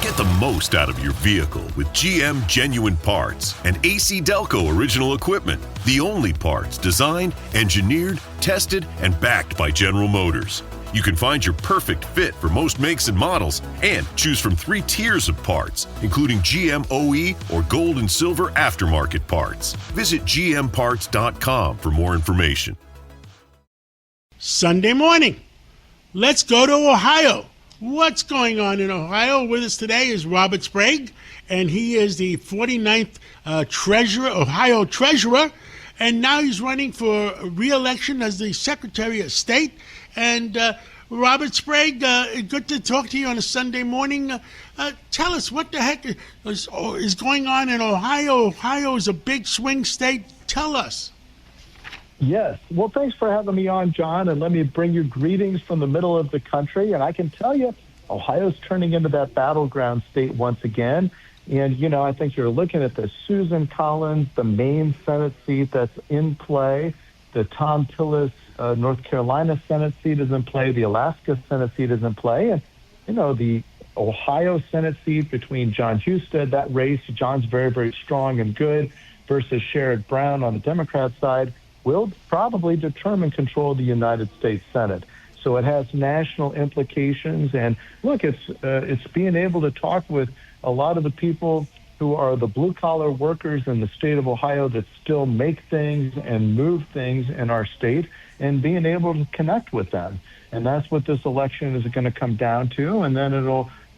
Get the most out of your vehicle with GM Genuine Parts and AC Delco Original Equipment. The only parts designed, engineered, tested, and backed by General Motors. You can find your perfect fit for most makes and models and choose from 3 tiers of parts, including GM OE or gold and silver aftermarket parts. Visit gmparts.com for more information. Sunday morning. Let's go to Ohio. What's going on in Ohio? With us today is Robert Sprague, and he is the 49th Ohio Treasurer, and now he's running for re-election as the Secretary of State. And Robert Sprague, good to talk to you on a Sunday morning. Tell us, what the heck is going on in Ohio? Ohio is a big swing state. Tell us. Yes. Well, thanks for having me on, John, and let me bring you greetings from the middle of the country. And I can tell you, Ohio's turning into that battleground state once again. And, you know, I think you're looking at the Susan Collins, the Maine Senate seat that's in play, the Tom Tillis North Carolina Senate seat is in play, the Alaska Senate seat is in play, and, you know, the Ohio Senate seat between John Husted, that race, John's very, very strong and good, versus Sherrod Brown on the Democrat side, will probably determine control of the United States Senate. So it has national implications. And look, it's being able to talk with a lot of the people who are the blue-collar workers in the state of Ohio that still make things and move things in our state, and being able to connect with them. And that's what this election is going to come down to. And then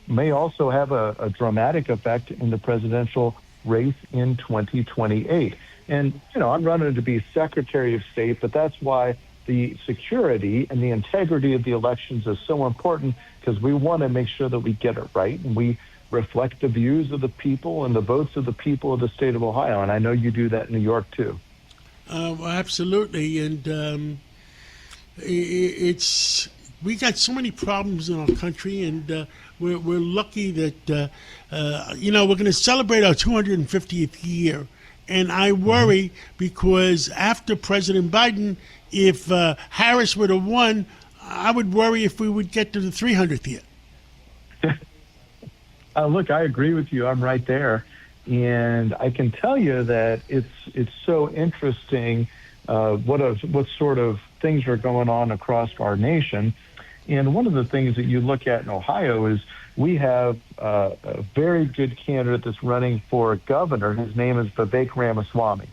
may also have a dramatic effect in the presidential race in 2028. And, you know, I'm running to be Secretary of State, but that's why the security and the integrity of the elections is so important, because we want to make sure that we get it right and we reflect the views of the people and the votes of the people of the state of Ohio. And I know you do that in New York, too. Absolutely. And we got so many problems in our country, and we're lucky that, we're going to celebrate our 250th year. And I worry because after President Biden, if Harris would have won, I would worry if we would get to the 300th year. Look, I agree with you. I'm right there. And I can tell you that it's so interesting what sort of things are going on across our nation. And one of the things that you look at in Ohio is we have a very good candidate that's running for governor. His name is Vivek Ramaswamy,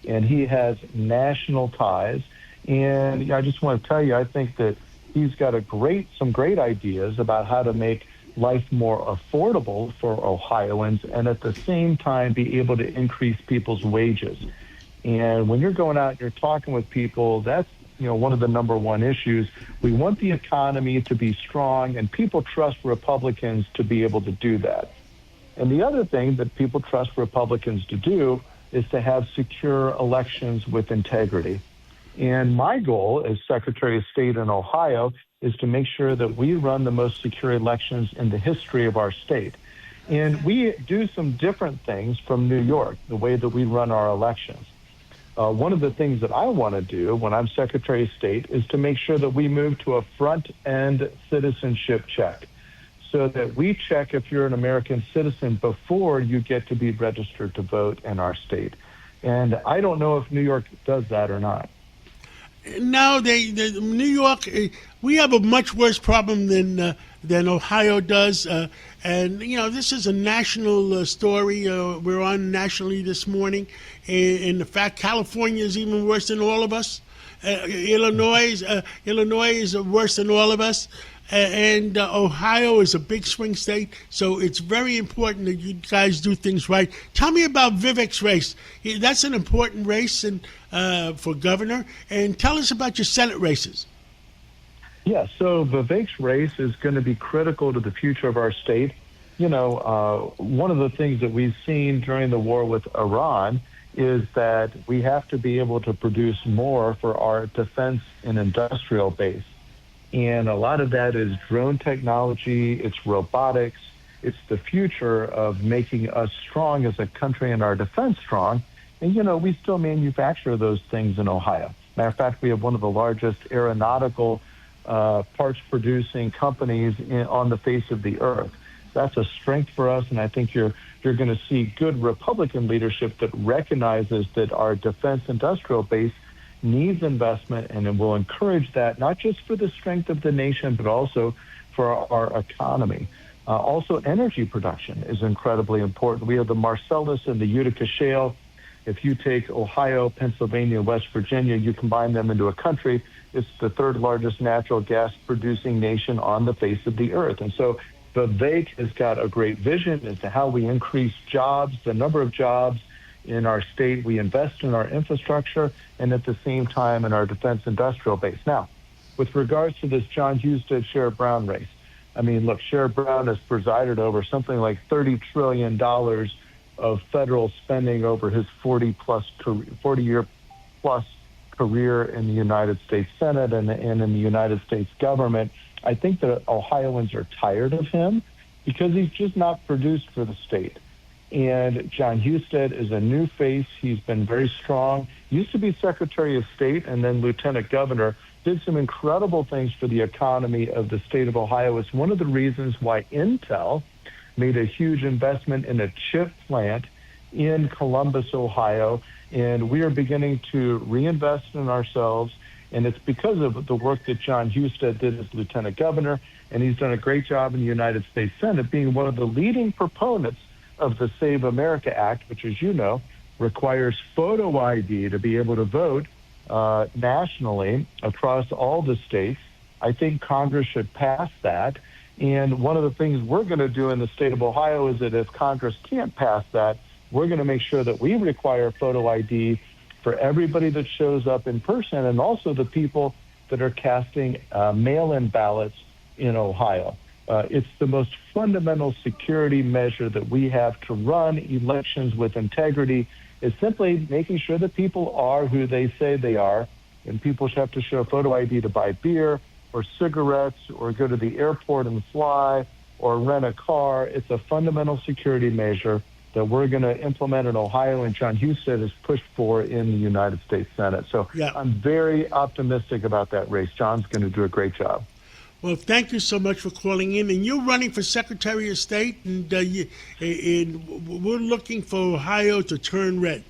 and he has national ties. And I just want to tell you, I think that he's got some great ideas about how to make life more affordable for Ohioans, and at the same time be able to increase people's wages. And when you're going out and you're talking with people, that's one of the number one issues. We want the economy to be strong, and people trust Republicans to be able to do that. And the other thing that people trust Republicans to do is to have secure elections with integrity. And my goal as Secretary of State in Ohio is to make sure that we run the most secure elections in the history of our state. And we do some different things from New York, the way that we run our elections. One of the things that I want to do when I'm Secretary of State is to make sure that we move to a front-end citizenship check, so that we check if you're an American citizen before you get to be registered to vote in our state. And I don't know if New York does that or not. No, New York, we have a much worse problem than Ohio does. And, this is a national story. We're on nationally this morning. And the fact California is even worse than all of us. Illinois is worse than all of us. And Ohio is a big swing state, so it's very important that you guys do things right. Tell me about Vivek's race. That's an important race for governor. And tell us about your Senate races. Yeah, so Vivek's race is going to be critical to the future of our state. One of the things that we've seen during the war with Iran is that we have to be able to produce more for our defense and industrial base. And a lot of that is drone technology, it's robotics, it's the future of making us strong as a country and our defense strong. And, we still manufacture those things in Ohio. Matter of fact, we have one of the largest aeronautical parts producing companies on the face of the earth. That's a strength for us, and I think you're going to see good Republican leadership that recognizes that our defense industrial base needs investment, and it will encourage that, not just for the strength of the nation, but also for our economy. Also, energy production is incredibly important. We have the Marcellus and the Utica Shale. If you take Ohio, Pennsylvania, West Virginia, you combine them into a country, it's the third largest natural gas producing nation on the face of the earth. And so Vivek has got a great vision as to how we increase jobs, the number of jobs in our state. We invest in our infrastructure and at the same time in our defense industrial base. Now, with regards to this John Husted, Sherrod Brown race, I mean, look, Sherrod Brown has presided over something like $30 trillion of federal spending over his 40-year plus career in the United States Senate and in the United States government. I think that Ohioans are tired of him because he's just not produced for the state. And John Husted is a new face. He's been very strong. Used to be Secretary of State and then Lieutenant Governor. Did some incredible things for the economy of the state of Ohio. It's one of the reasons why Intel made a huge investment in a chip plant in Columbus, Ohio. And we are beginning to reinvest in ourselves. And it's because of the work that John Husted did as Lieutenant Governor. And he's done a great job in the United States Senate, being one of the leading proponents of the Save America Act, which, as you know, requires photo ID to be able to vote nationally across all the states. I think Congress should pass that. And one of the things we're going to do in the state of Ohio is that if Congress can't pass that, we're going to make sure that we require photo ID for everybody that shows up in person and also the people that are casting mail-in ballots in Ohio. It's the most fundamental security measure that we have to run elections with integrity. Is simply making sure that people are who they say they are, and people should have to show photo ID to buy beer or cigarettes or go to the airport and fly or rent a car. It's a fundamental security measure that we're going to implement in Ohio, and John Husted has pushed for in the United States Senate. So I'm very optimistic about that race. John's going to do a great job. Well, thank you so much for calling in. And you're running for Secretary of State, and we're looking for Ohio to turn red.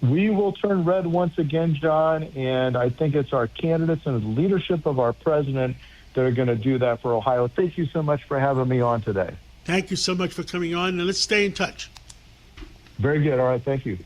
We will turn red once again, John, and I think it's our candidates and the leadership of our president that are going to do that for Ohio. Thank you so much for having me on today. Thank you so much for coming on, and let's stay in touch. Very good. All right. Thank you.